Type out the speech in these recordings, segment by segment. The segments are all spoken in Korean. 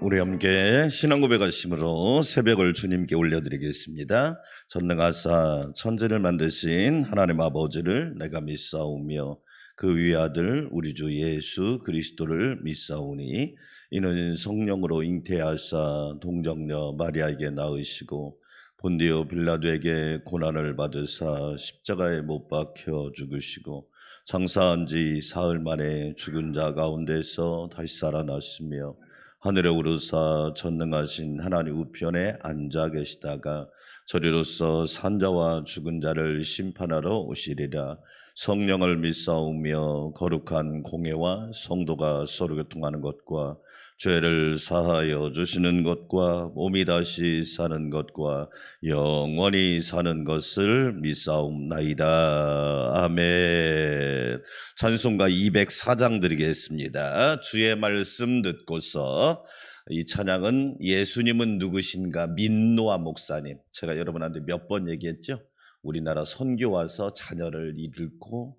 우리 함께 신앙 고백하심으로 새벽을 주님께 올려드리겠습니다. 전능하사 천지를 만드신 하나님 아버지를 내가 믿사오며 그 위아들 우리 주 예수 그리스도를 믿사오니 이는 성령으로 잉태하사 동정녀 마리아에게 낳으시고 본디오 빌라도에게 고난을 받으사 십자가에 못 박혀 죽으시고 장사한 지 사흘 만에 죽은 자 가운데서 다시 살아났으며 하늘에 오르사 전능하신 하나님 우편에 앉아 계시다가 저리로서 산자와 죽은 자를 심판하러 오시리라. 성령을 믿사오며 거룩한 공회와 성도가 서로 교통하는 것과 죄를 사하여 주시는 것과 몸이 다시 사는 것과 영원히 사는 것을 믿사옵나이다. 아멘. 찬송가 204장 드리겠습니다. 주의 말씀 듣고서. 이 찬양은 예수님은 누구신가 민노아 목사님, 제가 여러분한테 몇 번 얘기했죠. 우리나라 선교 와서 자녀를 잃고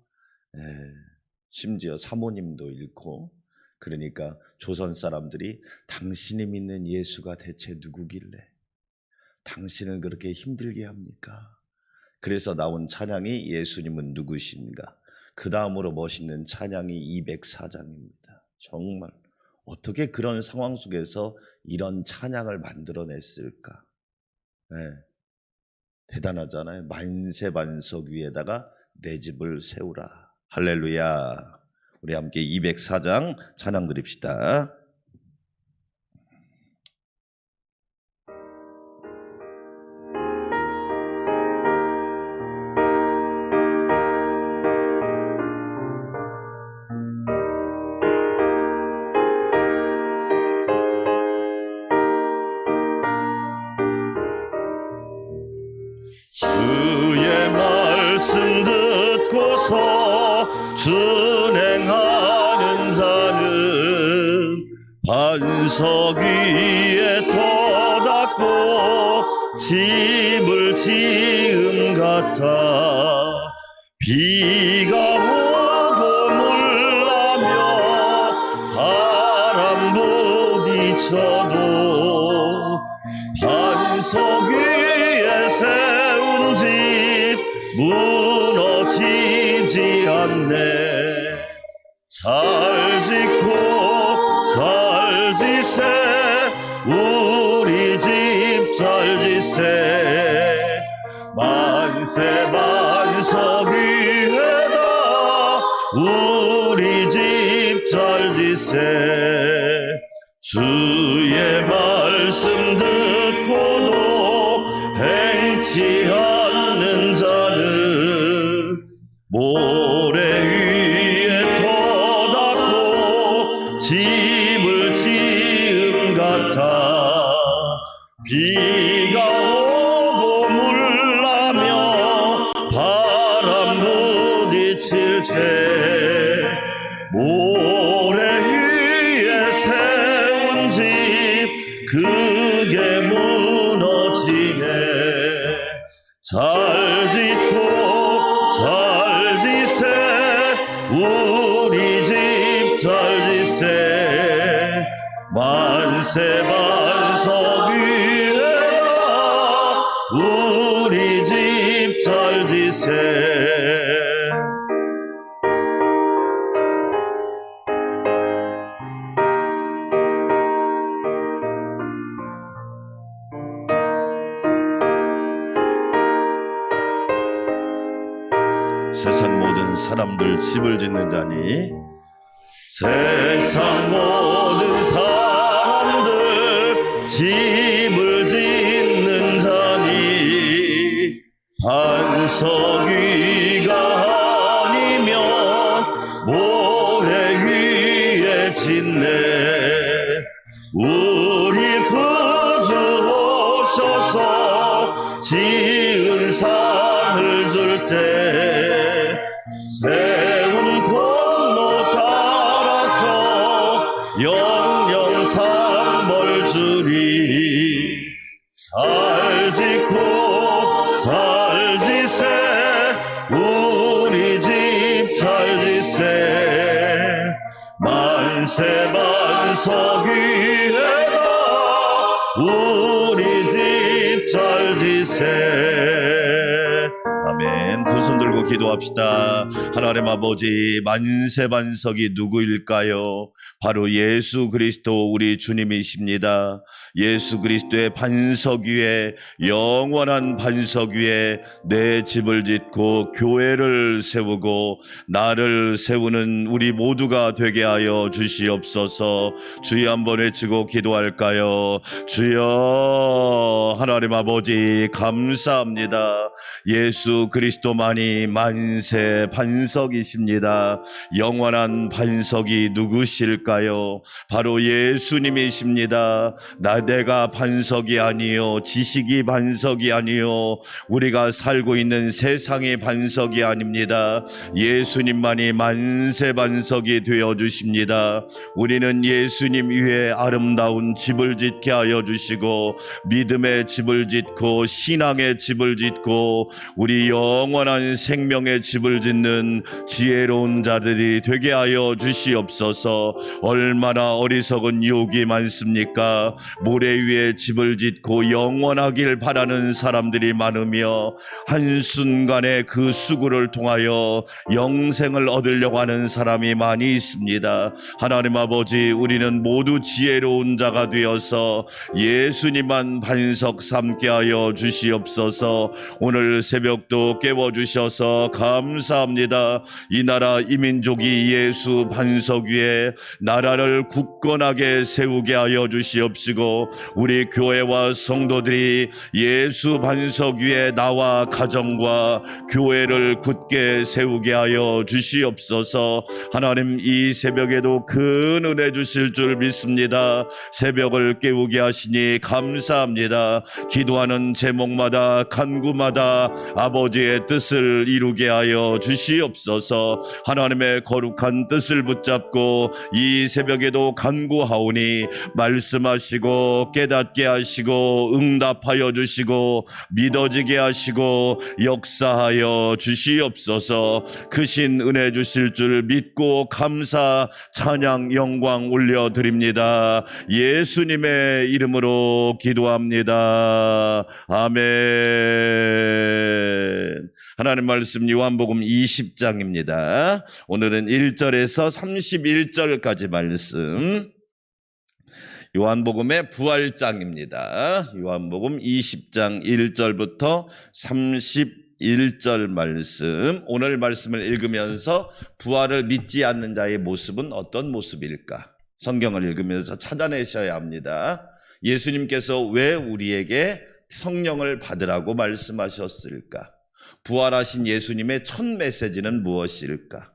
심지어 사모님도 잃고, 그러니까 조선 사람들이 당신이 믿는 예수가 대체 누구길래 당신을 그렇게 힘들게 합니까? 그래서 나온 찬양이 예수님은 누구신가. 그 다음으로 멋있는 찬양이 204장입니다. 정말 어떻게 그런 상황 속에서 이런 찬양을 만들어냈을까. 대단하잖아요. 만세반석 위에다가 내 집을 세우라. 할렐루야. 우리 함께 204장 찬양 드립시다. 주의 말씀 듣고서 준행하는 자는 반석 위에 터닫고 집을 지은 같아. 비가 오고 물나며 바람 부딪혀도 반석 위에 세운 집 무너지지 않네. 잘 짓고 잘 지세 우리 집 잘 지세. 만세 반석 위에다 우리 집 잘 지세. 주의 말씀 듣고도 행치 않는 자는 모래 위에 터닫고 집을 지은 같아. 비가 오고 물나며 바람 부딪힐 때 모래 위에 세운 집 그게 무너지네. 잘 짓고 잘 지세 우리 집 잘 지세. 만세 반석 위에다 우리 집 잘 지세. 세상 모든 사람들 집을 짓는 자니. 세상 모든 사람들 집을 짓는 자니. 반석 위가 아니면 모래 위에 짓네. 우리 구주 오셔서 지은 상을 줄 때 세운 공로 따라서 영영 상벌 주리. 잘 짓고 잘 지세 우리 집 잘 지세. 만세 반석 위에다 우리 집 잘 지세. 아멘. 두 손 들고 기도합시다. 하나님 아버지, 만세반석이 누구일까요? 바로 예수 그리스도 우리 주님이십니다. 예수 그리스도의 반석 위에, 영원한 반석 위에 내 집을 짓고 교회를 세우고 나를 세우는 우리 모두가 되게 하여 주시옵소서. 주여 한번 외치고 기도할까요? 주여. 하나님 아버지 감사합니다. 예수 그리스도만이 만세 반석이십니다. 영원한 반석이 누구실까요? 바로 예수님이십니다. 내가 반석이 아니요, 지식이 반석이 아니요, 우리가 살고 있는 세상의 반석이 아닙니다. 예수님만이 만세 반석이 되어주십니다. 우리는 예수님 위에 아름다운 집을 짓게 하여 주시고, 믿음의 집을 짓고 신앙의 집을 짓고 우리 영원한 생명의 집을 짓는 지혜로운 자들이 되게 하여 주시옵소서. 얼마나 어리석은 유혹이 많습니까? 모래 위에 집을 짓고 영원하길 바라는 사람들이 많으며 한순간에 그 수고를 통하여 영생을 얻으려고 하는 사람이 많이 있습니다. 하나님 아버지, 우리는 모두 지혜로운 자가 되어서 예수님만 반석 삼게 하여 주시옵소서. 오늘 새벽도 깨워주셔서 감사합니다. 이 나라 이 민족이 예수 반석 위에 나라를 굳건하게 세우게 하여 주시옵시고, 우리 교회와 성도들이 예수 반석 위에 나와 가정과 교회를 굳게 세우게 하여 주시옵소서. 하나님, 이 새벽에도 큰 은혜 주실 줄 믿습니다. 새벽을 깨우게 하시니 감사합니다. 기도하는 제목마다 간구마다 아버지의 뜻을 이루게 하여 주시옵소서. 하나님의 거룩한 뜻을 붙잡고 이 새벽에도 간구하오니 말씀하시고 깨닫게 하시고 응답하여 주시고 믿어지게 하시고 역사하여 주시옵소서. 크신 은혜 주실 줄 믿고 감사 찬양 영광 올려드립니다. 예수님의 이름으로 기도합니다. 아멘. 하나님 말씀 요한복음 20장입니다. 오늘은 1절에서 31절까지 말씀, 요한복음의 부활장입니다. 요한복음 20장 1절부터 31절 말씀, 오늘 말씀을 읽으면서 부활을 믿지 않는 자의 모습은 어떤 모습일까? 성경을 읽으면서 찾아내셔야 합니다. 예수님께서 왜 우리에게 성령을 받으라고 말씀하셨을까? 부활하신 예수님의 첫 메시지는 무엇일까?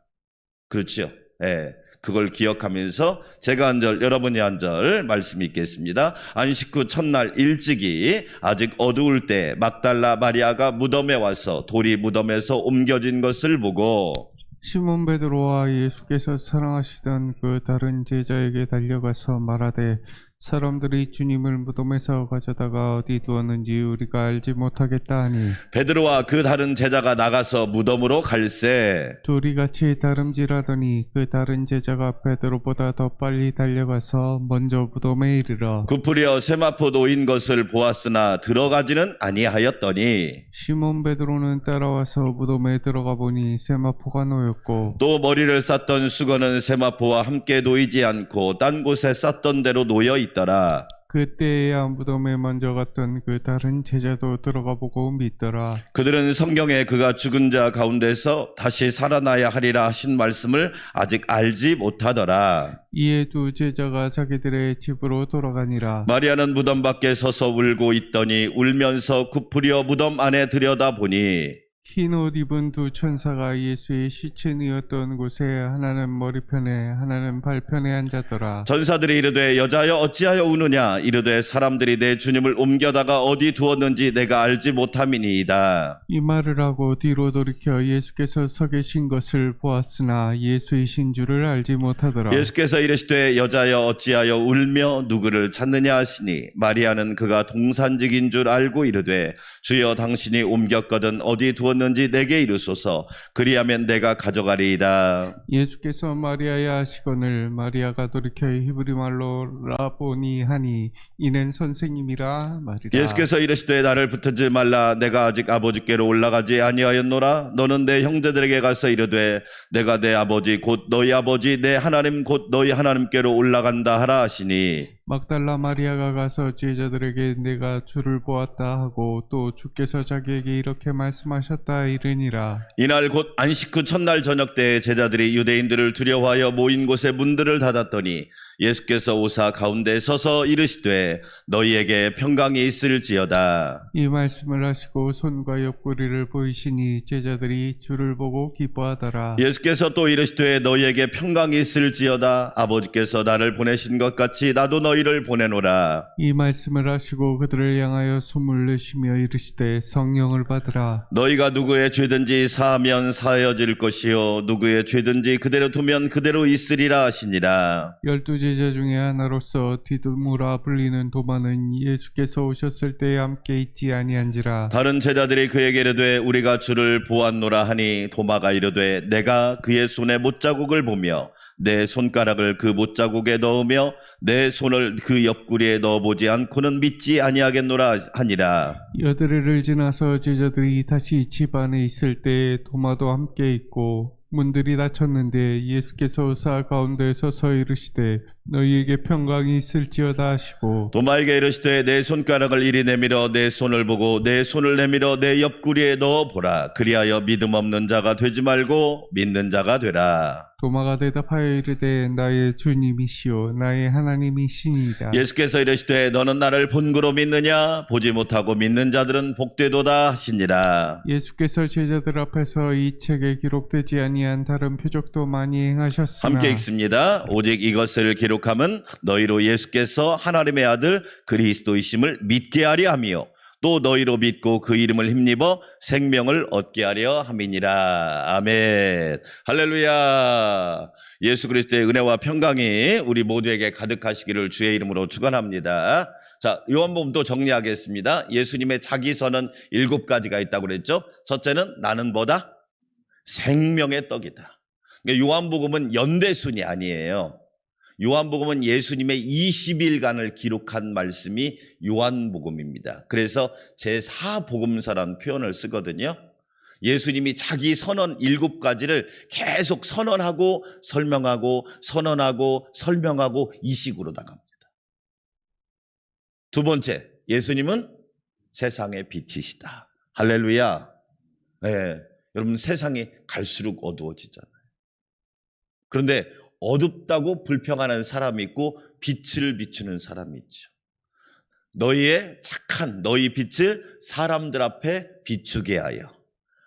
그렇죠? 예. 그걸 기억하면서 제가 한 절, 여러분이 한 절 말씀 읽겠습니다. 안식 후 첫날 일찍이 아직 어두울 때 막달라 마리아가 무덤에 와서 돌이 무덤에서 옮겨진 것을 보고 시몬 베드로와 예수께서 사랑하시던 그 다른 제자에게 달려가서 말하되 사람들이 주님을 무덤에서 가져다가 어디 두었는지 우리가 알지 못하겠다 하니 베드로와 그 다른 제자가 나가서 무덤으로 갈새 둘이 같이 다름질하더니 그 다른 제자가 베드로보다 더 빨리 달려가서 먼저 무덤에 이르러 굽으려 세마포 놓인 것을 보았으나 들어가지는 아니하였더니 시몬 베드로는 따라와서 무덤에 들어가 보니 세마포가 놓였고 또 머리를 쌌던 수건은 세마포와 함께 놓이지 않고 딴 곳에 쌌던 대로 놓여 있더라. 그때야 무덤에 먼저 갔던 그 다른 제자도 들어가 보고 믿더라. 그들은 성경에 그가 죽은 자 가운데서 다시 살아나야 하리라 하신 말씀을 아직 알지 못하더라. 이에 두 제자가 자기들의 집으로 돌아가니라. 마리아는 무덤 밖에 서서 울고 있더니 울면서 굽으려 무덤 안에 들여다보니 흰 옷 입은 두 천사가 예수의 시체 누웠던 곳에 하나는 머리편에 하나는 발편에 앉았더라. 전사들이 이르되 여자여 어찌하여 우느냐? 이르되 사람들이 내 주님을 옮겨다가 어디 두었는지 내가 알지 못함이니이다. 이 말을 하고 뒤로 돌이켜 예수께서 서 계신 것을 보았으나 예수이신 줄을 알지 못하더라. 예수께서 이르시되 여자여 어찌하여 울며 누구를 찾느냐 하시니 마리아는 그가 동산직인 줄 알고 이르되 주여 당신이 옮겼거든 어디 두었는지 무엇인지 내게 이르소서. 그리하면 내가 가져가리이다. 예수께서 마리아의 하시거늘 마리아가 돌이켜 히브리 말로 라보니 하니 이는 선생님이라 말이라. 예수께서 이르시되 나를 붙들지 말라. 내가 아직 아버지께로 올라가지 아니하였노라. 너는 내 형제들에게 가서 이르되 내가 내 아버지 곧 너희 아버지 내 하나님 곧 너희 하나님께로 올라간다 하라 하시니. 막달라 마리아가 가서 제자들에게 내가 주를 보았다 하고 또 주께서 자기에게 이렇게 말씀하셨다 이르니라. 이날 곧 안식 후 첫날 저녁 때 제자들이 유대인들을 두려워하여 모인 곳에 문들을 닫았더니 예수께서 오사 가운데 서서 이르시되 너희에게 평강이 있을지어다. 이 말씀을 하시고 손과 옆구리를 보이시니 제자들이 주를 보고 기뻐하더라. 예수께서 또 이르시되 너희에게 평강이 있을지어다. 아버지께서 나를 보내신 것 같이 나도 너희를 보내노라. 이 말씀을 하시고 그들을 향하여 숨을 내쉬며 이르시되 성령을 받으라. 너희가 누구의 죄든지 사하면 사하여질 것이요 누구의 죄든지 그대로 두면 그대로 있으리라 하시니라. 12 제자 중에 하나로서 디두무라 불리는 도마는 예수께서 오셨을 때에 함께 있지 아니한지라. 다른 제자들이 그에게 이르되 우리가 주를 보았노라 하니 도마가 이르되 내가 그의 손에 못자국을 보며 내 손가락을 그 못자국에 넣으며 내 손을 그 옆구리에 넣어보지 않고는 믿지 아니하겠노라 하니라. 여드레를 지나서 제자들이 다시 집 안에 있을 때 도마도 함께 있고 문들이 닫혔는데 예수께서 오사 가운데 서서 이르시되 너희에게 평강이 있을지어다 하시고 도마에게 이르시되 내 손가락을 이리 내밀어 내 손을 보고 내 손을 내밀어 내 옆구리에 넣어보라. 그리하여 믿음 없는 자가 되지 말고 믿는 자가 되라. 도마가 대답하여 이르되 나의 주님이시오 나의 하나님이시니이다. 예수께서 이르시되 너는 나를 본고로 믿느냐? 보지 못하고 믿는 자들은 복되도다 하시니라. 예수께서 제자들 앞에서 이 책에 기록되지 아니한 다른 표적도 많이 행하셨으나 함께 읽습니다. 오직 이것을 기록함은 너희로 예수께서 하나님의 아들 그리스도이심을 믿게 하려 함이요 또 너희로 믿고 그 이름을 힘입어 생명을 얻게 하려 함이니라. 아멘. 할렐루야. 예수 그리스도의 은혜와 평강이 우리 모두에게 가득하시기를 주의 이름으로 축원합니다. 자, 요한복음도 정리하겠습니다. 예수님의 자기선은 7가지가 있다고 그랬죠. 첫째는 나는 뭐다? 생명의 떡이다. 그러니까 요한복음은 연대순이 아니에요. 요한복음은 예수님의 20일간을 기록한 말씀이 요한복음입니다. 그래서 제4복음서라는 표현을 쓰거든요. 예수님이 자기 선언 7가지를 계속 선언하고 설명하고 선언하고 설명하고 이 식으로 나갑니다. 두 번째, 예수님은 세상의 빛이시다. 할렐루야. 네, 여러분 세상이 갈수록 어두워지잖아요. 그런데 어둡다고 불평하는 사람이 있고 빛을 비추는 사람이 있죠. 너희의 착한 너희 빛을 사람들 앞에 비추게 하여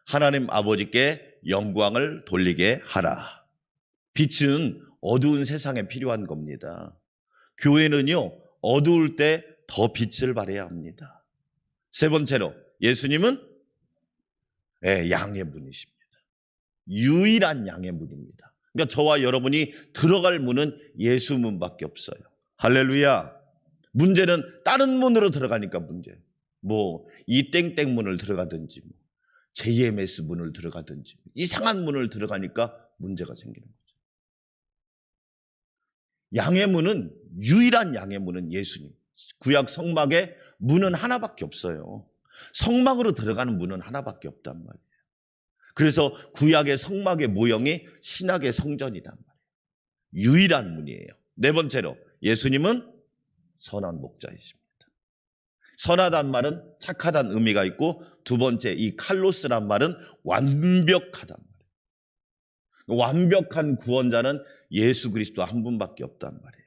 하나님 아버지께 영광을 돌리게 하라. 빛은 어두운 세상에 필요한 겁니다. 교회는요, 어두울 때 더 빛을 발해야 합니다. 세 번째로 예수님은 양의 문이십니다. 유일한 양의 문입니다. 그러니까 저와 여러분이 들어갈 문은 예수 문밖에 없어요. 할렐루야. 문제는 다른 문으로 들어가니까 문제예요. 이 땡땡 문을 들어가든지 JMS 문을 들어가든지 이상한 문을 들어가니까 문제가 생기는 거죠. 양의 문은 유일한 양의 문은 예수님. 구약 성막에 문은 하나밖에 없어요. 성막으로 들어가는 문은 하나밖에 없단 말이에요. 그래서 구약의 성막의 모형이 신약의 성전이란 말이에요. 유일한 문이에요. 네 번째로 예수님은 선한 목자이십니다. 선하단 말은 착하다는 의미가 있고 두 번째 이 칼로스란 말은 완벽하단 말이에요. 완벽한 구원자는 예수 그리스도 한 분밖에 없단 말이에요.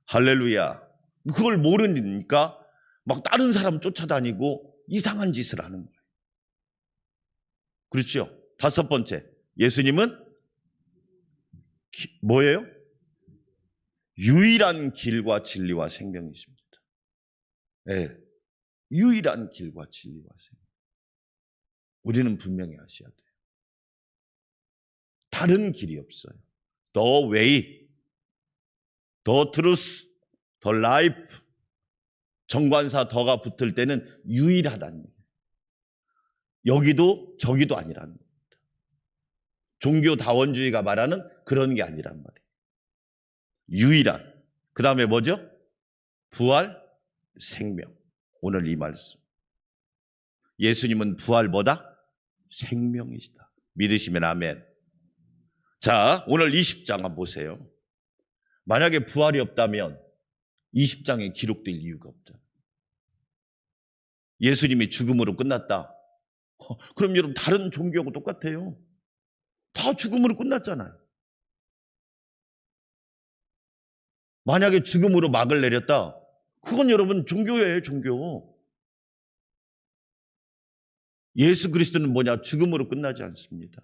할렐루야. 그걸 모르니까 막 다른 사람 쫓아다니고 이상한 짓을 하는 거예요. 그렇죠? 다섯 번째, 예수님은 뭐예요? 유일한 길과 진리와 생명이십니다. 네, 유일한 길과 진리와 생명. 우리는 분명히 아셔야 돼요. 다른 길이 없어요. The way, the truth, the life. 정관사 더가 붙을 때는 유일하다는 얘기예요. 여기도 저기도 아니라는 겁니다. 종교다원주의가 말하는 그런 게 아니란 말이에요. 유일한. 그 다음에 뭐죠? 부활, 생명. 오늘 이 말씀. 예수님은 부활보다 생명이시다. 믿으시면 아멘. 자, 오늘 20장 한번 보세요. 만약에 부활이 없다면 20장에 기록될 이유가 없잖아요. 예수님이 죽음으로 끝났다. 그럼 여러분 다른 종교하고 똑같아요. 다 죽음으로 끝났잖아요. 만약에 죽음으로 막을 내렸다. 그건 여러분 종교예요, 종교. 예수 그리스도는 뭐냐? 죽음으로 끝나지 않습니다.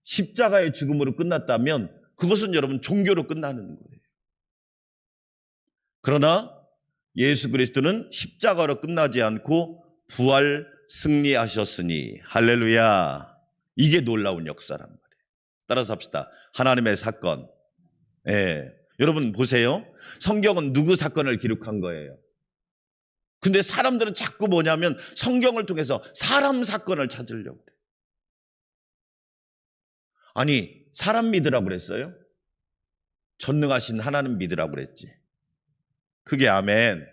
십자가의 죽음으로 끝났다면 그것은 여러분 종교로 끝나는 거예요. 그러나 예수 그리스도는 십자가로 끝나지 않고 부활 승리하셨으니 할렐루야. 이게 놀라운 역사란 말이에요. 따라서 합시다. 하나님의 사건. 예. 여러분 보세요. 성경은 누구 사건을 기록한 거예요? 근데 사람들은 자꾸 뭐냐면 성경을 통해서 사람 사건을 찾으려고 그래요. 아니, 사람 믿으라고 그랬어요? 전능하신 하나님 믿으라고 그랬지. 그게 아멘.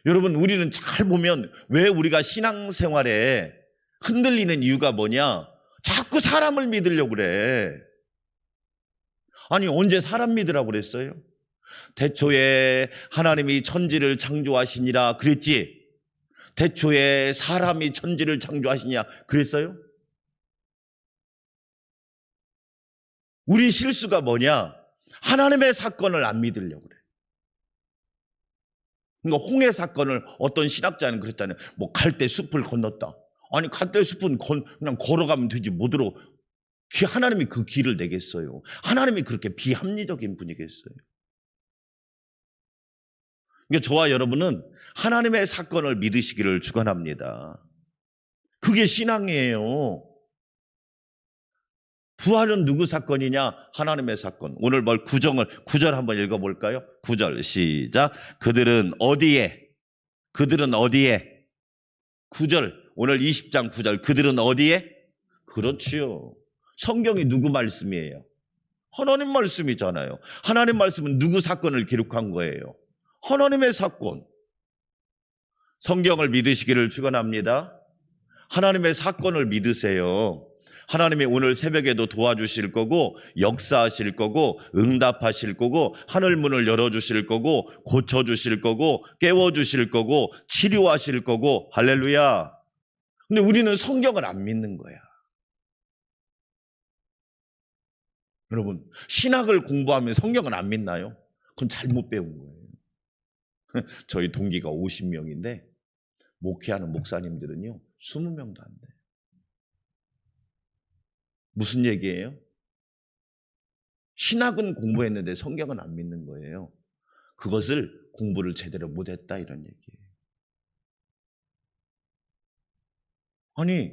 여러분, 우리는 잘 보면 왜 우리가 신앙생활에 흔들리는 이유가 뭐냐? 자꾸 사람을 믿으려고 그래. 아니, 언제 사람 믿으라고 그랬어요? 태초에 하나님이 천지를 창조하시니라 그랬지. 태초에 사람이 천지를 창조하시냐 그랬어요? 우리 실수가 뭐냐? 하나님의 사건을 안 믿으려고 그래. 그러니까 홍해 사건을 어떤 신학자는 그랬다네. 뭐 갈대 숲을 건넜다. 아니, 갈대 숲은 그냥 걸어가면 되지 뭐더러 하나님이 그 길을 내겠어요? 하나님이 그렇게 비합리적인 분이겠어요? 그러니까 저와 여러분은 하나님의 사건을 믿으시기를 축원합니다. 그게 신앙이에요. 부활은 누구 사건이냐? 하나님의 사건. 오늘 뭘 구절 한번 읽어볼까요? 9절 시작. 그들은 어디에? 9절 오늘 20장 9절 그들은 어디에? 그렇지요. 성경이 누구 말씀이에요? 하나님 말씀이잖아요. 하나님 말씀은 누구 사건을 기록한 거예요? 하나님의 사건. 성경을 믿으시기를 축원합니다. 하나님의 사건을 믿으세요. 하나님이 오늘 새벽에도 도와주실 거고 역사하실 거고 응답하실 거고 하늘문을 열어주실 거고 고쳐주실 거고 깨워주실 거고 치료하실 거고 할렐루야. 근데 우리는 성경을 안 믿는 거야. 여러분, 신학을 공부하면 성경을 안 믿나요? 그건 잘못 배운 거예요. 저희 동기가 50명인데 목회하는 목사님들은요 20명도 안 돼요. 무슨 얘기예요? 신학은 공부했는데 성경은 안 믿는 거예요. 그것을 공부를 제대로 못했다 이런 얘기예요. 아니,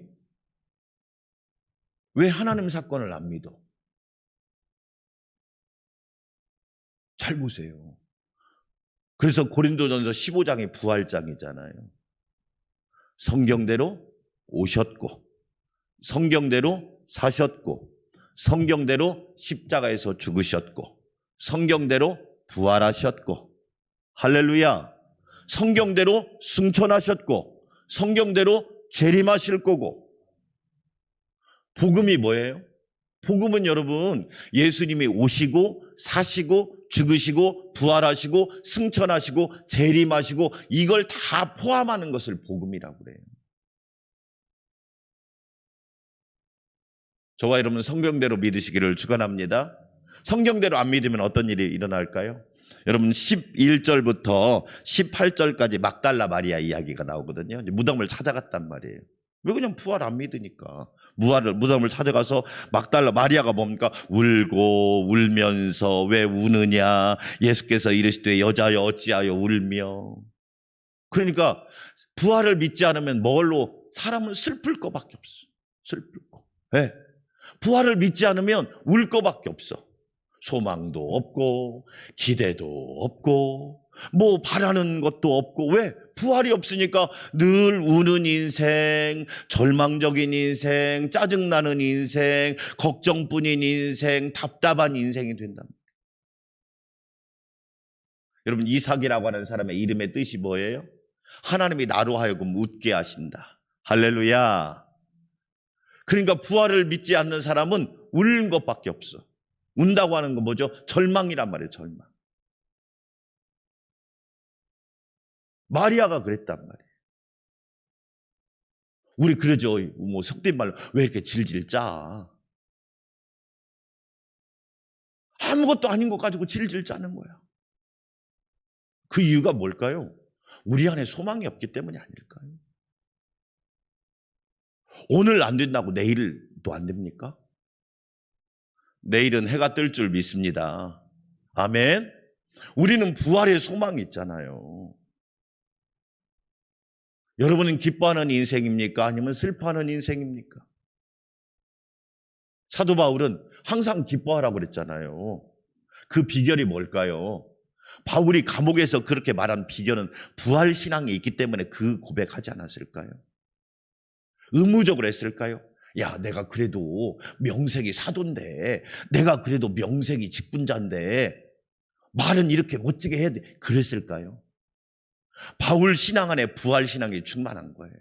왜 하나님 사건을 안 믿어? 잘 보세요. 그래서 고린도전서 15장이 부활장이잖아요. 성경대로 오셨고 성경대로 사셨고 성경대로 십자가에서 죽으셨고 성경대로 부활하셨고 할렐루야. 성경대로 승천하셨고 성경대로 재림하실 거고. 복음이 뭐예요? 복음은 여러분 예수님이 오시고 사시고 죽으시고 부활하시고 승천하시고 재림하시고 이걸 다 포함하는 것을 복음이라고 그래요. 저와 여러분 성경대로 믿으시기를 축원합니다. 성경대로 안 믿으면 어떤 일이 일어날까요? 여러분 11절부터 18절까지 막달라 마리아 이야기가 나오거든요. 무덤을 찾아갔단 말이에요. 왜 그냥 부활 안 믿으니까. 무덤을 찾아가서 막달라 마리아가 뭡니까? 울고 울면서 왜 우느냐? 예수께서 이르시되 여자여 어찌하여 울며. 그러니까 부활을 믿지 않으면 뭘로? 사람은 슬플 거밖에 없어. 슬플 거. 네. 부활을 믿지 않으면 울 거밖에 없어. 소망도 없고 기대도 없고 뭐 바라는 것도 없고. 왜? 부활이 없으니까 늘 우는 인생, 절망적인 인생, 짜증나는 인생, 걱정뿐인 인생, 답답한 인생이 된다. 여러분, 이삭이라고 하는 사람의 이름의 뜻이 뭐예요? 하나님이 나로 하여금 웃게 하신다. 할렐루야. 그러니까 부활을 믿지 않는 사람은 우는 것밖에 없어. 운다고 하는 건 뭐죠? 절망이란 말이에요. 절망. 마리아가 그랬단 말이에요. 우리 그러죠. 뭐 속된 말로 왜 이렇게 질질 짜? 아무것도 아닌 것 가지고 질질 짜는 거야. 그 이유가 뭘까요? 우리 안에 소망이 없기 때문이 아닐까요? 오늘 안 된다고 내일도 안 됩니까? 내일은 해가 뜰 줄 믿습니다. 아멘. 우리는 부활의 소망이 있잖아요. 여러분은 기뻐하는 인생입니까? 아니면 슬퍼하는 인생입니까? 사도 바울은 항상 기뻐하라고 그랬잖아요. 그 비결이 뭘까요? 바울이 감옥에서 그렇게 말한 비결은 부활 신앙이 있기 때문에 그 고백하지 않았을까요? 의무적으로 했을까요? 야, 내가 그래도 명색이 사도인데, 내가 그래도 명색이 직분자인데 말은 이렇게 멋지게 해야 돼. 그랬을까요? 바울 신앙 안에 부활 신앙이 충만한 거예요.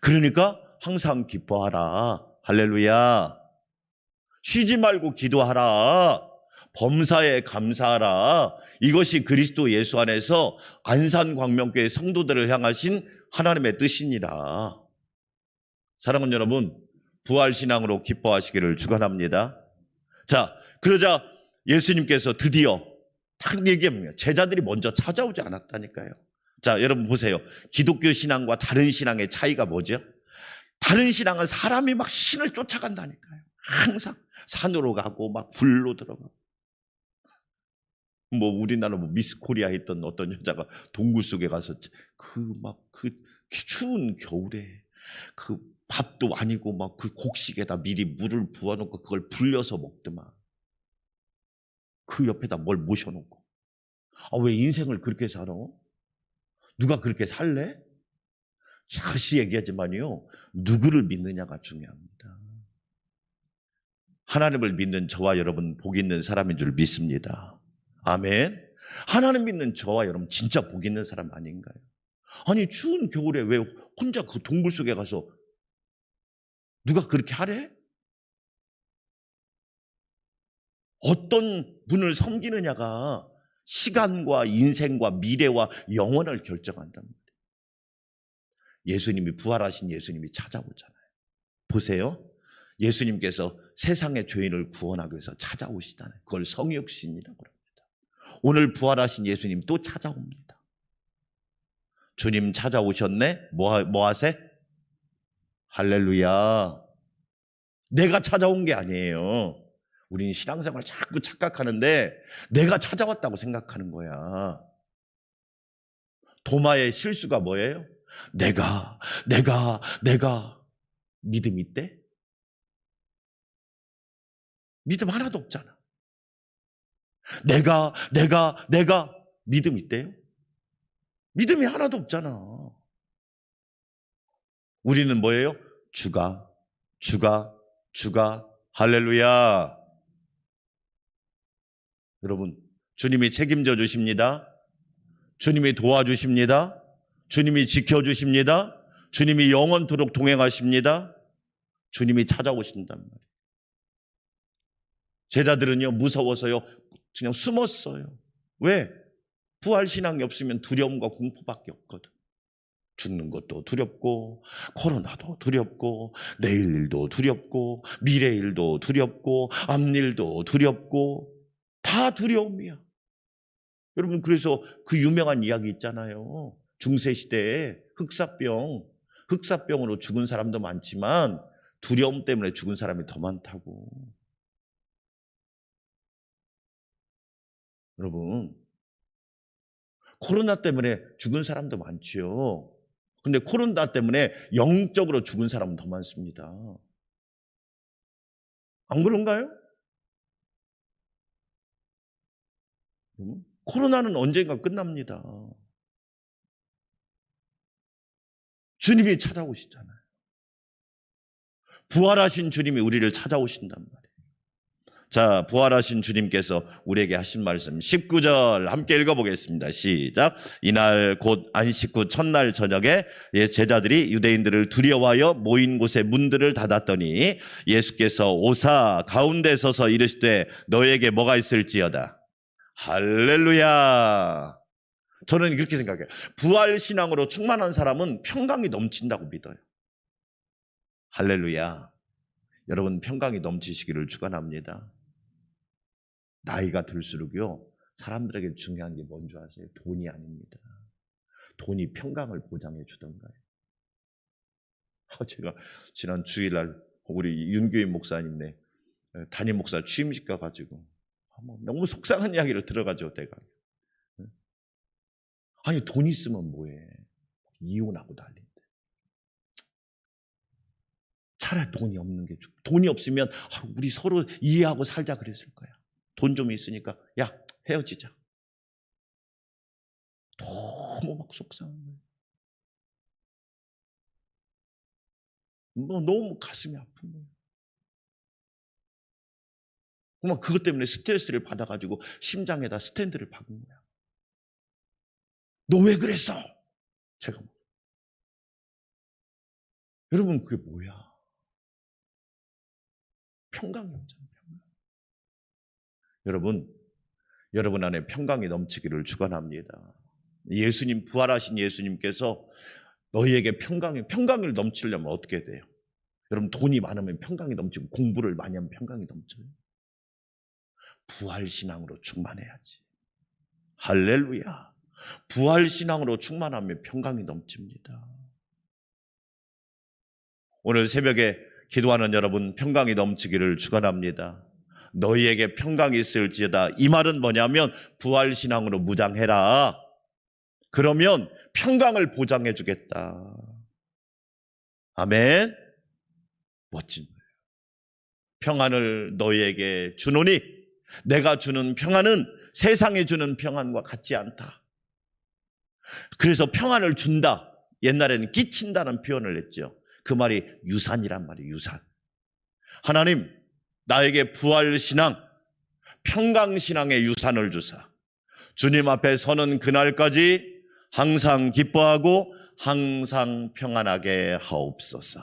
그러니까 항상 기뻐하라. 할렐루야. 쉬지 말고 기도하라. 범사에 감사하라. 이것이 그리스도 예수 안에서 안산광명교회 성도들을 향하신 하나님의 뜻이니라. 사랑하는 여러분, 부활신앙으로 기뻐하시기를 축원합니다. 자, 그러자 예수님께서 드디어 딱 얘기합니다. 제자들이 먼저 찾아오지 않았다니까요. 자, 여러분 보세요. 기독교 신앙과 다른 신앙의 차이가 뭐죠? 다른 신앙은 사람이 막 신을 쫓아간다니까요. 항상 산으로 가고 막 굴로 들어가고. 뭐 우리나라 뭐 미스 코리아 했던 어떤 여자가 동굴 속에 가서 그 추운 겨울에 그 밥도 아니고 막 그 곡식에다 미리 물을 부어놓고 그걸 불려서 먹더만. 그 옆에다 뭘 모셔놓고. 아, 왜 인생을 그렇게 살아? 누가 그렇게 살래? 다시 얘기하지만요, 누구를 믿느냐가 중요합니다. 하나님을 믿는 저와 여러분 복 있는 사람인 줄 믿습니다. 아멘. 하나님 믿는 저와 여러분 진짜 복 있는 사람 아닌가요? 아니, 추운 겨울에 왜 혼자 그 동굴 속에 가서 누가 그렇게 하래? 어떤 분을 섬기느냐가 시간과 인생과 미래와 영혼을 결정한단 말이에요. 예수님이 부활하신 예수님이 찾아오잖아요. 보세요. 예수님께서 세상의 죄인을 구원하기 위해서 찾아오시잖아요. 그걸 성육신이라고 합니다. 오늘 부활하신 예수님 또 찾아옵니다. 주님 찾아오셨네? 뭐 하세? 할렐루야. 내가 찾아온 게 아니에요. 우리는 신앙생활 자꾸 착각하는데 내가 찾아왔다고 생각하는 거야. 도마의 실수가 뭐예요? 내가 믿음 있대? 믿음 하나도 없잖아. 내가 믿음 있대요? 믿음이 하나도 없잖아. 우리는 뭐예요? 주가 할렐루야. 여러분, 주님이 책임져 주십니다. 주님이 도와주십니다. 주님이 지켜주십니다. 주님이 영원토록 동행하십니다. 주님이 찾아오신단 말이에요. 제자들은요, 무서워서요, 그냥 숨었어요. 왜? 부활신앙이 없으면 두려움과 공포밖에 없거든. 죽는 것도 두렵고, 코로나도 두렵고, 내일 일도 두렵고, 미래 일도 두렵고, 앞일도 두렵고, 다 두려움이야. 여러분, 그래서 그 유명한 이야기 있잖아요. 중세시대에 흑사병으로 죽은 사람도 많지만 두려움 때문에 죽은 사람이 더 많다고. 여러분, 코로나 때문에 죽은 사람도 많지요. 근데 코로나 때문에 영적으로 죽은 사람은 더 많습니다. 안 그런가요? 코로나는 언젠가 끝납니다. 주님이 찾아오시잖아요. 부활하신 주님이 우리를 찾아오신단 말이에요. 자, 부활하신 주님께서 우리에게 하신 말씀 19절 함께 읽어보겠습니다. 시작. 이날 곧 안식 후 첫날 저녁에 제자들이 유대인들을 두려워하여 모인 곳에 문들을 닫았더니 예수께서 오사 가운데 서서 이르시되 너에게 뭐가 있을지어다. 할렐루야. 저는 이렇게 생각해요. 부활신앙으로 충만한 사람은 평강이 넘친다고 믿어요. 할렐루야. 여러분 평강이 넘치시기를 축원합니다. 나이가 들수록요 사람들에게 중요한 게 뭔지 아세요? 돈이 아닙니다. 돈이 평강을 보장해 주던가요. 제가 지난 주일날 우리 윤교인 목사님네 담임 목사 취임식 가가지고 너무 속상한 이야기를 들어가죠. 내가 아니 돈 있으면 뭐해? 이혼하고 난리인데. 차라리 돈이 없는 게 좋고 돈이 없으면 우리 서로 이해하고 살자 그랬을 거야. 돈 좀 있으니까 야 헤어지자. 너무 막 속상한 거예요. 너무 가슴이 아픈 거예요. 정말 그것 때문에 스트레스를 받아가지고 심장에다 스탠드를 박은 거야. 너 왜 그랬어? 제가 여러분 그게 뭐야? 평강이 없잖아요. 여러분 안에 평강이 넘치기를 축원합니다. 예수님 부활하신 예수님께서 너희에게 평강을 넘치려면 어떻게 돼요? 여러분 돈이 많으면 평강이 넘치고 공부를 많이 하면 평강이 넘쳐요. 부활신앙으로 충만해야지. 할렐루야. 부활신앙으로 충만하면 평강이 넘칩니다. 오늘 새벽에 기도하는 여러분 평강이 넘치기를 축원합니다. 너희에게 평강이 있을지어다. 이 말은 뭐냐면 부활신앙으로 무장해라. 그러면 평강을 보장해 주겠다. 아멘. 멋진 거예요. 평안을 너희에게 주노니 내가 주는 평안은 세상에 주는 평안과 같지 않다. 그래서 평안을 준다. 옛날에는 끼친다는 표현을 했죠. 그 말이 유산이란 말이에요. 유산. 하나님 나에게 부활신앙, 평강신앙의 유산을 주사 주님 앞에 서는 그날까지 항상 기뻐하고 항상 평안하게 하옵소서.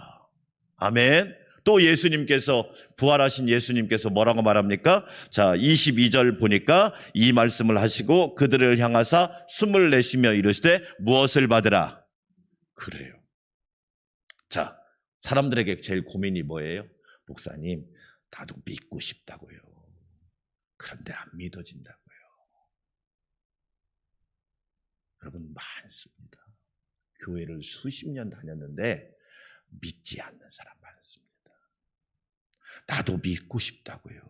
아멘. 또 예수님께서 부활하신 예수님께서 뭐라고 말합니까? 자 22절 보니까 이 말씀을 하시고 그들을 향하사 숨을 내쉬며 이르시되 무엇을 받으라? 그래요. 자 사람들에게 제일 고민이 뭐예요? 목사님 나도 믿고 싶다고요. 그런데 안 믿어진다고요. 여러분 많습니다. 교회를 수십 년 다녔는데 믿지 않는 사람 많습니다. 나도 믿고 싶다고요.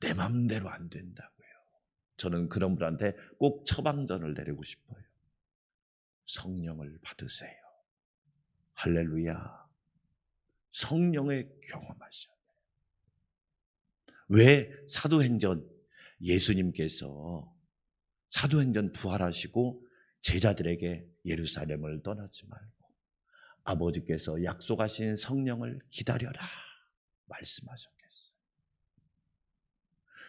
내 마음대로 안 된다고요. 저는 그런 분한테 꼭 처방전을 내리고 싶어요. 성령을 받으세요. 할렐루야. 성령의 경험하셔야 돼요. 왜 사도행전 예수님께서 사도행전 부활하시고 제자들에게 예루살렘을 떠나지 말고 아버지께서 약속하신 성령을 기다려라 말씀하셨겠어요.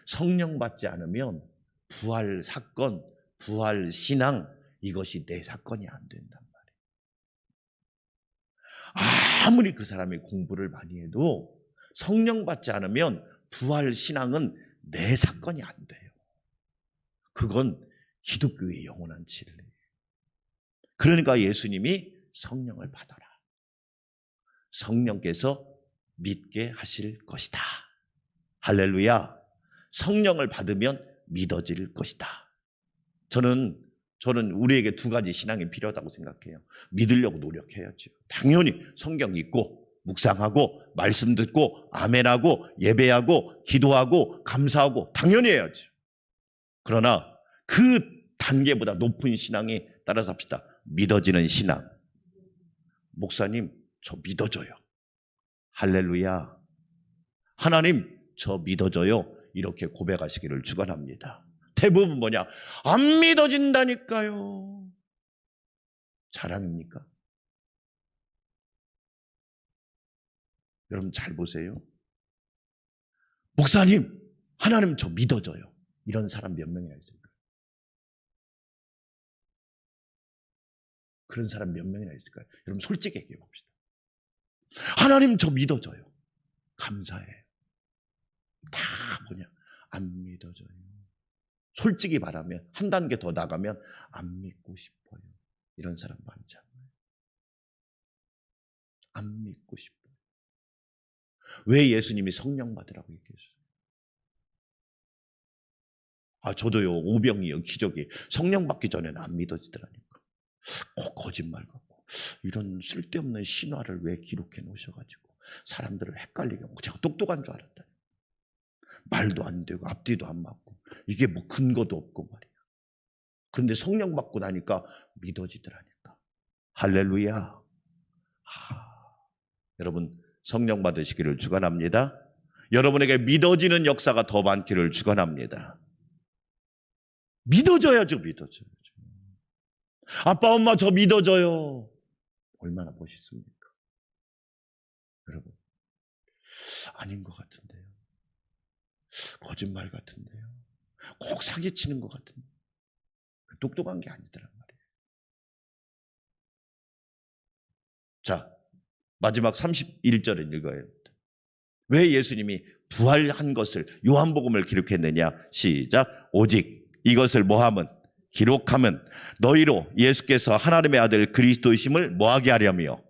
성령 받지 않으면 부활 사건, 부활 신앙 이것이 내 사건이 안 된단 말이에요. 아무리 그 사람이 공부를 많이 해도 성령 받지 않으면 부활 신앙은 내 사건이 안 돼요. 그건 기독교의 영원한 진리예요. 그러니까 예수님이 성령을 받아라. 성령께서 믿게 하실 것이다. 할렐루야. 성령을 받으면 믿어질 것이다. 저는 우리에게 두 가지 신앙이 필요하다고 생각해요. 믿으려고 노력해야죠. 당연히 성경 읽고 묵상하고 말씀 듣고 아멘하고 예배하고 기도하고 감사하고 당연히 해야죠. 그러나 그 단계보다 높은 신앙이 따라서 합시다. 믿어지는 신앙. 목사님 저 믿어져요. 할렐루야. 하나님 저 믿어져요. 이렇게 고백하시기를 축원합니다. 대부분 뭐냐? 안 믿어진다니까요. 자랑입니까? 여러분 잘 보세요. 목사님, 하나님 저 믿어져요. 이런 사람 몇 명이나 있을까요? 그런 사람 몇 명이나 있을까요? 여러분 솔직히 얘기해 봅시다. 하나님 저 믿어져요. 감사해요. 다 뭐냐? 안 믿어져요. 솔직히 말하면 한 단계 더 나가면 안 믿고 싶어요. 이런 사람 많지 않나요? 안 믿고 싶어요. 왜 예수님이 성령 받으라고 얘기했어요? 저도요, 오병이요, 기적이 성령 받기 전에는 안 믿어지더라니까. 꼭 거짓말 같고 이런 쓸데없는 신화를 왜 기록해 놓으셔가지고 사람들을 헷갈리게 하고 제가 똑똑한 줄 알았다. 말도 안 되고 앞뒤도 안 맞고 이게 뭐 근거도 없고 말이야. 그런데 성령 받고 나니까 믿어지더라니까. 할렐루야. 여러분 성령 받으시기를 축원합니다. 여러분에게 믿어지는 역사가 더 많기를 축원합니다. 믿어져야죠. 믿어져야죠. 아빠 엄마 저 믿어져요. 얼마나 멋있습니까? 여러분 아닌 것 같은데요. 거짓말 같은데요. 꼭 사기치는 것 같은데 똑똑한 게 아니더란 말이에요. 자, 마지막 31절을 읽어요. 왜 예수님이 부활한 것을 요한복음을 기록했느냐? 시작. 오직 이것을 뭐하면? 기록하면 너희로 예수께서 하나님의 아들 그리스도이심을 뭐하게 하려며?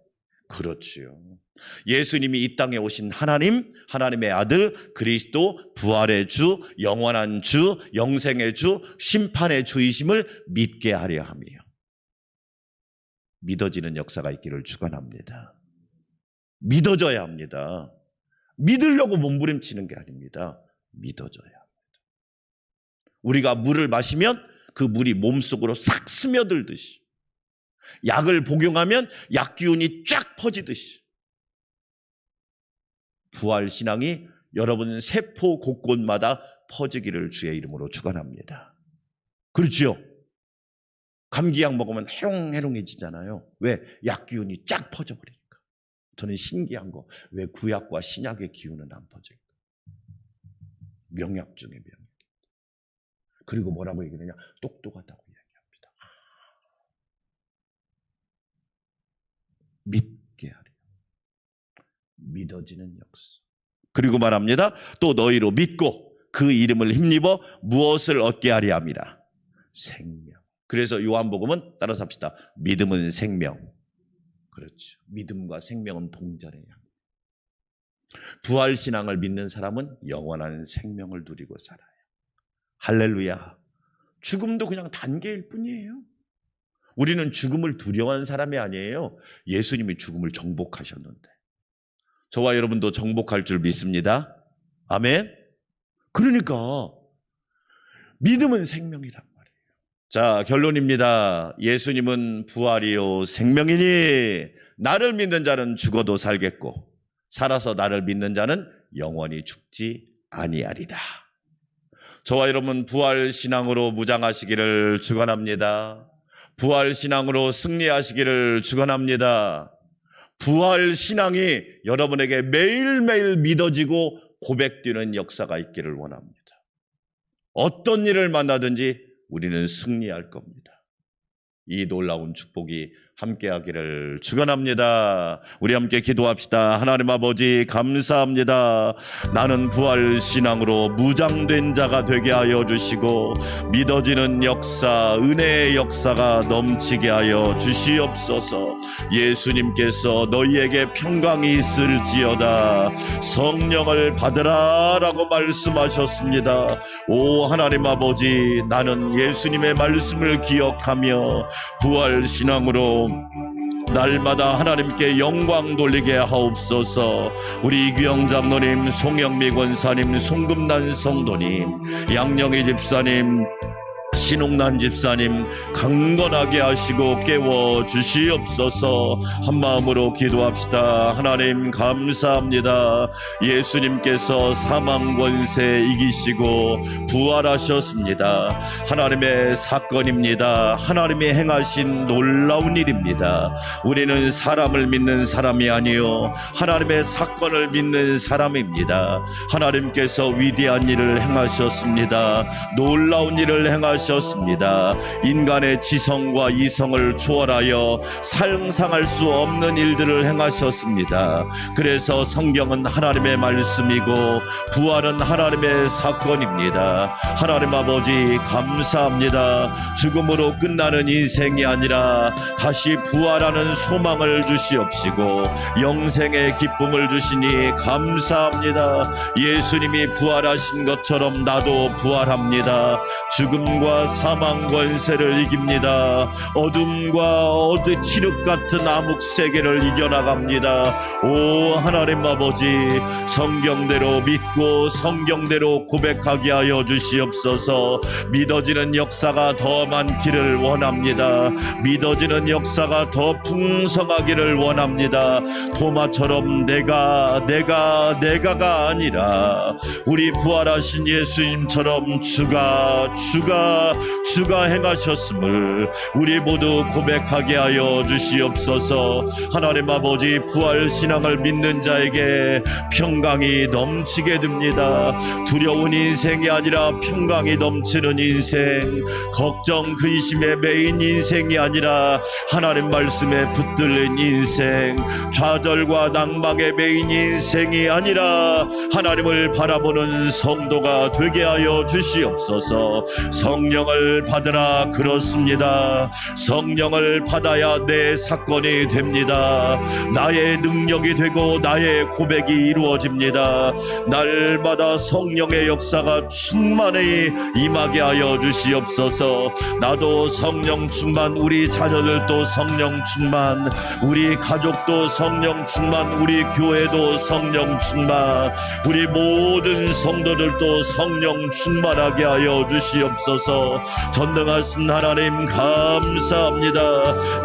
그렇지요. 예수님이 이 땅에 오신 하나님, 하나님의 아들 그리스도, 부활의 주, 영원한 주, 영생의 주, 심판의 주이심을 믿게 하려 하며 믿어지는 역사가 있기를 축원합니다. 믿어져야 합니다. 믿으려고 몸부림치는 게 아닙니다. 믿어져야 합니다. 우리가 물을 마시면 그 물이 몸속으로 싹 스며들듯이, 약을 복용하면 약 기운이 쫙 퍼지듯이 부활신앙이 여러분 세포 곳곳마다 퍼지기를 주의 이름으로 축원합니다. 그렇지요? 감기약 먹으면 해롱해롱해지잖아요. 왜? 약 기운이 쫙 퍼져버리니까. 저는 신기한 거, 왜 구약과 신약의 기운은 안 퍼질까? 명약 중에 명약. 그리고 뭐라고 얘기하느냐? 똑똑하다고 얘기합니다. 믿게 하려. 믿어지는 역사. 그리고 말합니다. 또 너희로 믿고 그 이름을 힘입어 무엇을 얻게 하려 함이라? 생명. 그래서 요한복음은 따라서 합시다. 믿음은 생명. 그렇죠. 믿음과 생명은 동전의 양. 부활신앙을 믿는 사람은 영원한 생명을 누리고 살아요. 할렐루야. 죽음도 그냥 단계일 뿐이에요. 우리는 죽음을 두려워하는 사람이 아니에요. 예수님이 죽음을 정복하셨는데. 저와 여러분도 정복할 줄 믿습니다. 아멘. 그러니까 믿음은 생명이란 말이에요. 자, 결론입니다. 예수님은 부활이요 생명이니 나를 믿는 자는 죽어도 살겠고 살아서 나를 믿는 자는 영원히 죽지 아니하리라. 저와 여러분 부활신앙으로 무장하시기를 축원합니다. 부활신앙으로 승리하시기를 축원합니다. 부활신앙이 여러분에게 매일매일 믿어지고 고백되는 역사가 있기를 원합니다. 어떤 일을 만나든지 우리는 승리할 겁니다. 이 놀라운 축복이 함께하기를 축원합니다. 우리 함께 기도합시다. 하나님 아버지 감사합니다. 나는 부활신앙으로 무장된 자가 되게 하여 주시고 믿어지는 역사, 은혜의 역사가 넘치게 하여 주시옵소서. 예수님께서 너희에게 평강이 있을지어다 성령을 받으라 라고 말씀하셨습니다. 오 하나님 아버지, 나는 예수님의 말씀을 기억하며 부활신앙으로 날마다 하나님께 영광 돌리게 하옵소서. 우리 이규영 장로님, 송영미 권사님, 송금난 성도님, 양영희 집사님, 신옥란 집사님 강건하게 하시고 깨워 주시옵소서. 한마음으로 기도합시다. 하나님 감사합니다. 예수님께서 사망 권세 이기시고 부활하셨습니다. 하나님의 사건입니다. 하나님이 행하신 놀라운 일입니다. 우리는 사람을 믿는 사람이 아니요 하나님의 사건을 믿는 사람입니다. 하나님께서 위대한 일을 행하셨습니다. 놀라운 일을 행하셨습니다. 인간의 지성과 이성을 초월하여 상상할 수 없는 일들을 행하셨습니다. 그래서 성경은 하나님의 말씀이고 부활은 하나님의 사건입니다. 하나님 아버지 감사합니다. 죽음으로 끝나는 인생이 아니라 다시 부활하는 소망을 주시옵시고 영생의 기쁨을 주시니 감사합니다. 예수님이 부활하신 것처럼 나도 부활합니다. 죽음과 사망 권세를 이깁니다. 어둠과 칠흑 같은 암흑 세계를 이겨나갑니다. 오 하나님 아버지, 성경대로 믿고 성경대로 고백하게 하여 주시옵소서. 믿어지는 역사가 더 많기를 원합니다. 믿어지는 역사가 더 풍성하기를 원합니다. 도마처럼 내가가 아니라 우리 부활하신 예수님처럼 주가 행하셨음을 우리 모두 고백하게 하여 주시옵소서. 하나님 아버지, 부활 신앙을 믿는 자에게 평강이 넘치게 됩니다. 두려운 인생이 아니라 평강이 넘치는 인생, 걱정 근심에 매인 인생이 아니라 하나님 말씀에 붙들린 인생, 좌절과 낭망에 매인 인생이 아니라 하나님을 바라보는 성도가 되게 하여 주시옵소서. 성령을 받으라. 그렇습니다. 성령을 받아야 내 사건이 됩니다. 나의 능력이 되고 나의 고백이 이루어집니다. 날마다 성령의 역사가 충만히 임하게 하여 주시옵소서. 나도 성령 충만, 우리 자녀들도 성령 충만, 우리 가족도 성령 충만, 우리 교회도 성령 충만, 우리 모든 성도들도 성령 충만하게 하여 주시옵소서. 전능하신 하나님 감사합니다.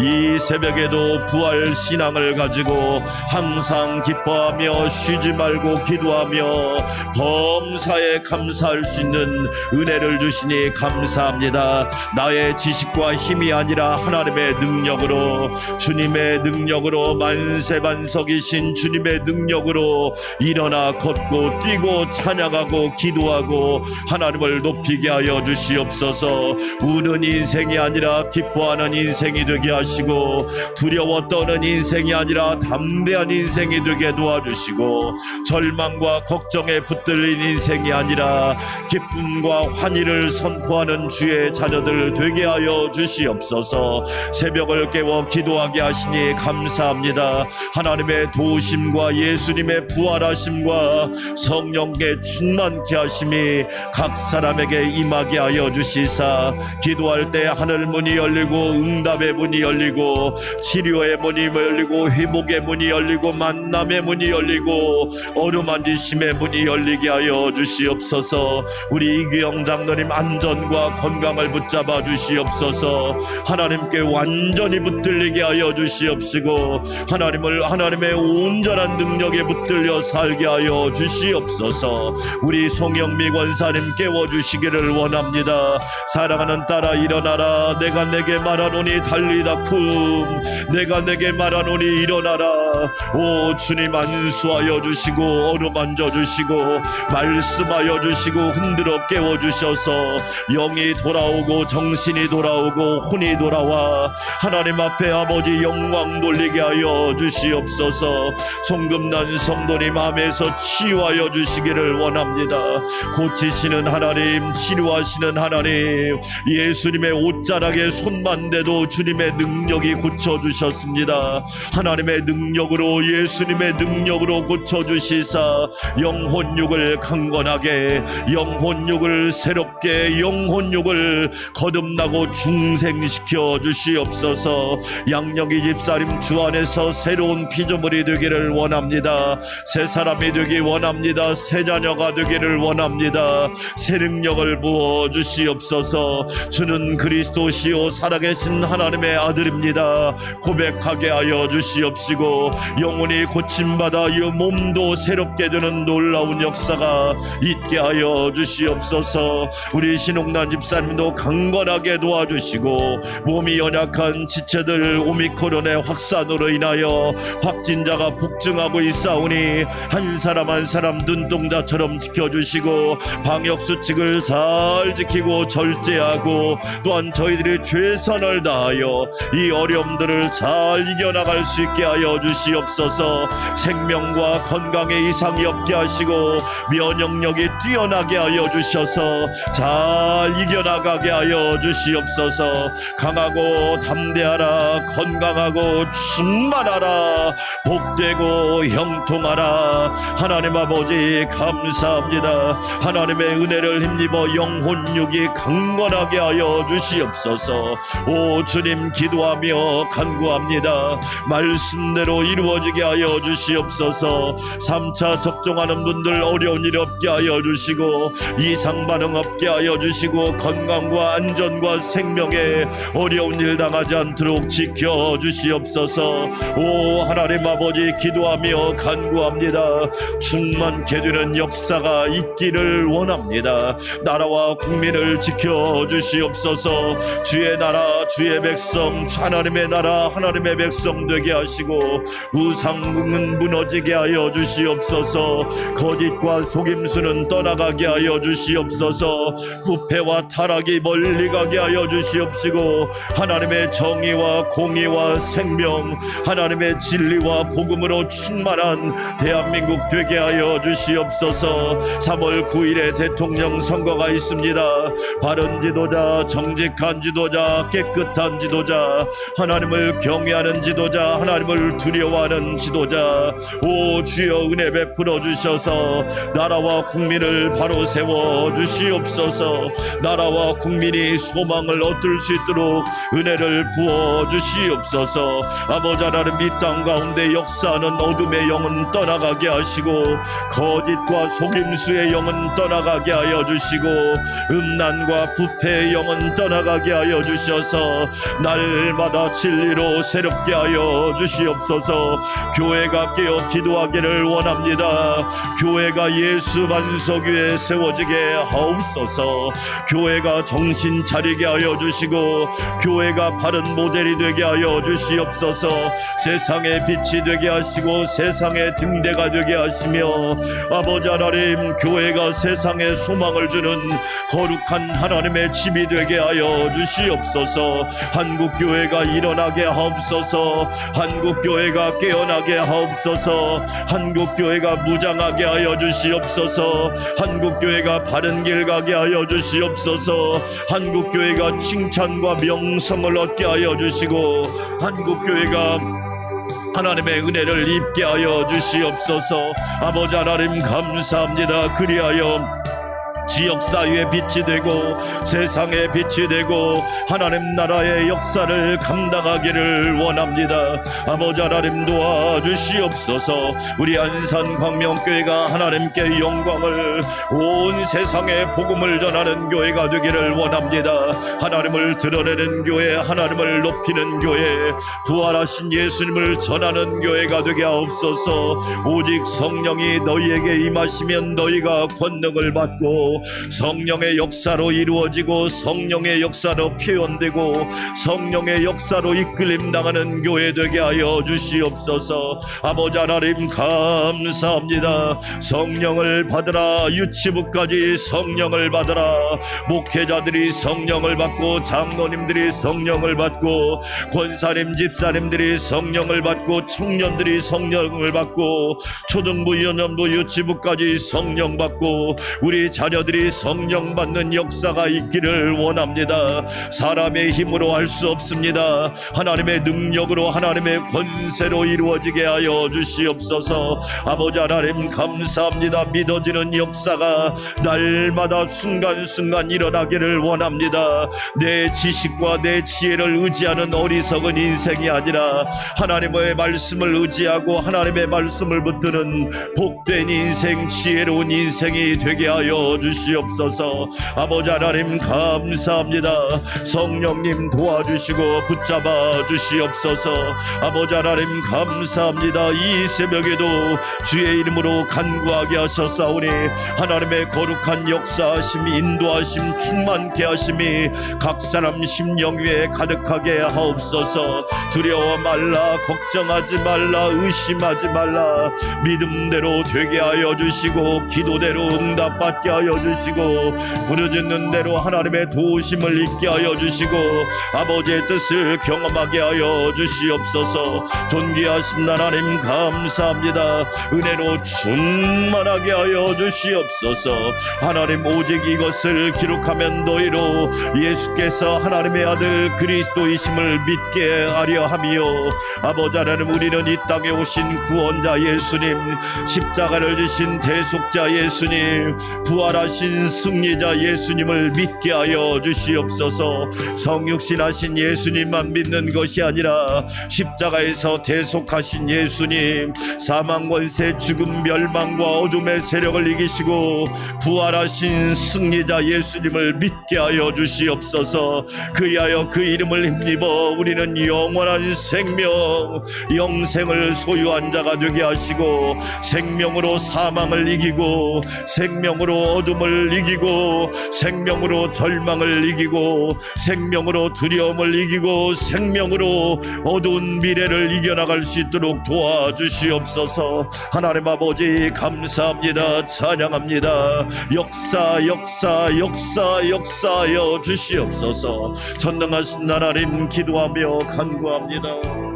이 새벽에도 부활 신앙을 가지고 항상 기뻐하며 쉬지 말고 기도하며 범사에 감사할 수 있는 은혜를 주시니 감사합니다. 나의 지식과 힘이 아니라 하나님의 능력으로, 주님의 능력으로, 만세반석이신 주님의 능력으로 일어나 걷고 뛰고 찬양하고 기도하고 하나님을 높이게 하여 주시옵소서. 우는 인생이 아니라 기뻐하는 인생이 되게 하시고, 두려워 떠는 인생이 아니라 담대한 인생이 되게 도와주시고, 절망과 걱정에 붙들린 인생이 아니라 기쁨과 환희를 선포하는 주의 자녀들 되게 하여 주시옵소서. 새벽을 깨워 기도하게 하시니 감사합니다. 하나님의 도우심과 예수님의 부활하심과 성령의 충만케 하심이 각 사람에게 임하게 하여 주시사, 기도할 때 하늘 문이 열리고 응답의 문이 열리고 치료의 문이 열리고 회복의 문이 열리고 만남의 문이 열리고 어루만지심의 문이 열리게 하여 주시옵소서. 우리 이규영 장로님 안전과 건강을 붙잡아 주시옵소서. 하나님께 완전히 붙들리게 하여 주시옵시고, 하나님의 온전한 능력에 붙들려 살게 하여 주시옵소서. 우리 송영미 권사님 깨워주시기를 원합니다. 사랑하는 딸아 일어나라. 내가 내게 말하노니 달리다 품, 내가 내게 말하노니 일어나라. 오 주님, 안수하여 주시고 어루만져 주시고 말씀하여 주시고 흔들어 깨워주셔서 영이 돌아오고 정신이 돌아오고 혼이 돌아와 하나님 앞에 아버지 영광 돌리게 하여 주시옵소서. 송금난 성도님 마음에서 치유하여 주시기를 원합니다. 고치시는 하나님, 치료하시는 하나님, 예수님의 옷자락에 손만 대도 주님의 능력이 고쳐주셨습니다. 하나님의 능력으로, 예수님의 능력으로 고쳐주시사 영혼육을 강건하게, 영혼육을 새롭게, 영혼육을 거듭나고 중생시켜 주시옵소서. 양력이 집사님 주 안에서 새로운 피조물이 되기를 원합니다. 새 사람이 되기 원합니다. 새 자녀가 되기를 원합니다. 새 능력을 부어 주시옵소서. 주시옵소서. 주는 그리스도시요 살아계신 하나님의 아들입니다 고백하게 하여 주시옵시고, 영혼이 고침받아 이 몸도 새롭게 되는 놀라운 역사가 있게 하여 주시옵소서. 우리 신옥란 집사님도 강건하게 도와주시고, 몸이 연약한 지체들 오미크론의 확산으로 인하여 확진자가 폭증하고 있사오니 한 사람 한 사람 눈동자처럼 지켜주시고, 방역수칙을 잘 지키고 절제하고, 또한 저희들이 최선을 다하여 이 어려움들을 잘 이겨나갈 수 있게 하여 주시옵소서. 생명과 건강에 이상이 없게 하시고, 면역력이 뛰어나게 하여 주셔서 잘 이겨나가게 하여 주시옵소서. 강하고 담대하라, 건강하고 충만하라, 복되고 형통하라. 하나님 아버지 감사합니다. 하나님의 은혜를 힘입어 영혼육이 강건하게 하여 주시옵소서. 오 주님, 기도하며 간구합니다. 말씀대로 이루어지게 하여 주시옵소서. 3차 접종하는 분들 어려운 일 없게 하여 주시고, 이상 반응 없게 하여 주시고, 건강과 안전과 생명에 어려운 일 당하지 않도록 지켜 주시옵소서. 오 하나님 아버지, 기도하며 간구합니다. 충만케 되는 역사가 있기를 원합니다. 나라와 국민을 지켜 주시옵소서. 주의 나라, 주의 백성, 하나님의 나라, 하나님의 백성 되게 하시고, 우상은 무너지게 하여 주시옵소서. 거짓과 속임수는 떠나가게 하여 주시옵소서. 부패와 타락이 멀리 가게 하여 주시옵시고, 하나님의 정의와 공의와 생명, 하나님의 진리와 복음으로 충만한 대한민국 되게 하여 주시옵소서. 3월 9일에 대통령 선거가 있습니다. 바른 지도자, 정직한 지도자, 깨끗한 지도자, 하나님을 경외하는 지도자, 하나님을 두려워하는 지도자, 오 주여 은혜 베풀어 주셔서 나라와 국민을 바로 세워 주시옵소서. 나라와 국민이 소망을 얻을 수 있도록 은혜를 부어 주시옵소서. 아버지 하나님, 이 땅 가운데 역사하는 어둠의 영은 떠나가게 하시고, 거짓과 속임수의 영은 떠나가게 하여 주시고, 음란과 부패의 영은 떠나가게 하여 주셔서 날마다 진리로 새롭게 하여 주시옵소서. 교회가 깨어 기도하기를 원합니다. 교회가 예수 반석 위에 세워지게 하옵소서. 교회가 정신 차리게 하여 주시고, 교회가 바른 모델이 되게 하여 주시옵소서. 세상의 빛이 되게 하시고, 세상의 등대가 되게 하시며, 아버지 하나님, 교회가 세상에 소망을 주는 거룩한 하나님의 집이 되게 하여 주시옵소서. 한국교회가 일어나게 하옵소서. 한국교회가 깨어나게 하옵소서. 한국교회가 무장하게 하여 주시옵소서. 한국교회가 바른 길 가게 하여 주시옵소서. 한국교회가 칭찬과 명성을 얻게 하여 주시고, 한국교회가 하나님의 은혜를 입게 하여 주시옵소서. 아버지 하나님 감사합니다. 그리하여 지역사회의 빛이 되고, 세상의 빛이 되고, 하나님 나라의 역사를 감당하기를 원합니다. 아버지 하나님 도와주시옵소서. 우리 안산광명교회가 하나님께 영광을, 온 세상에 복음을 전하는 교회가 되기를 원합니다. 하나님을 드러내는 교회, 하나님을 높이는 교회, 부활하신 예수님을 전하는 교회가 되게 하옵소서. 오직 성령이 너희에게 임하시면 너희가 권능을 받고, 성령의 역사로 이루어지고, 성령의 역사로 표현되고, 성령의 역사로 이끌림 당하는 교회 되게 하여 주시옵소서. 아버지 하나님 감사합니다. 성령을 받으라. 유치부까지 성령을 받으라. 목회자들이 성령을 받고, 장로님들이 성령을 받고, 권사님 집사님들이 성령을 받고, 청년들이 성령을 받고, 초등부 유년부 유치부까지 성령 받고, 우리 자녀들이 성령 받는 역사가 있기를 원합니다. 사람의 힘으로 할 수 없습니다. 하나님의 능력으로, 하나님의 권세로 이루어지게 하여 주시옵소서. 아버지 하나님 감사합니다. 믿어지는 역사가 날마다 순간순간 일어나기를 원합니다. 내 지식과 내 지혜를 의지하는 어리석은 인생이 아니라 하나님의 말씀을 의지하고 하나님의 말씀을 붙드는 복된 인생, 지혜로운 인생이 되게 하여 주시옵소서. 주시옵소서. 아버지 하나님 감사합니다. 성령님 도와주시고 붙잡아 주시옵소서. 아버지 하나님 감사합니다. 이 새벽에도 주의 이름으로 간구하게 하셨사오니 하나님의 거룩한 역사하심, 인도하심, 충만케 하심이 각 사람 심령 위에 가득하게 하옵소서. 두려워 말라, 걱정하지 말라, 의심하지 말라. 믿음대로 되게 하여 주시고 기도대로 응답받게 하여 주시고 부르짖는 대로 하나님의 도우심을 잊게 하여 주시고 아버지의 뜻을 경험하게 하여 주시옵소서. 존귀하신 하나님 감사합니다. 은혜로 충만하게 하여 주시옵소서. 하나님 오직 이것을 기록하면 너희로 예수께서 하나님의 아들 그리스도이심을 믿게 하려 함이요. 아버지 하나님 우리는 이 땅에 오신 구원자 예수님, 십자가를 지신 대속자 예수님, 부활하신 승리자 예수님을 믿게 하여 주시옵소서. 성육신하신 예수님만 믿는 것이 아니라 십자가에서 대속하신 예수님, 사망 권세 죽음 멸망과 어둠의 세력을 이기시고 부활하신 승리자 예수님을 믿게 하여 주시옵소서. 그리하여 그 이름을 힘입어 우리는 영원한 생명, 영생을 소유한 자가 되게 하시고 생명으로 사망을 이기고 생명으로 어둠을 이기고 생명으로 절망을 이기고 생명으로 두려움을 이기고 생명으로 어두운 미래를 이겨나갈 수 있도록 도와주시옵소서. 하나님 아버지 감사합니다. 찬양합니다. 역사하여 주시옵소서. 전능하신 하나님 기도하며 간구합니다.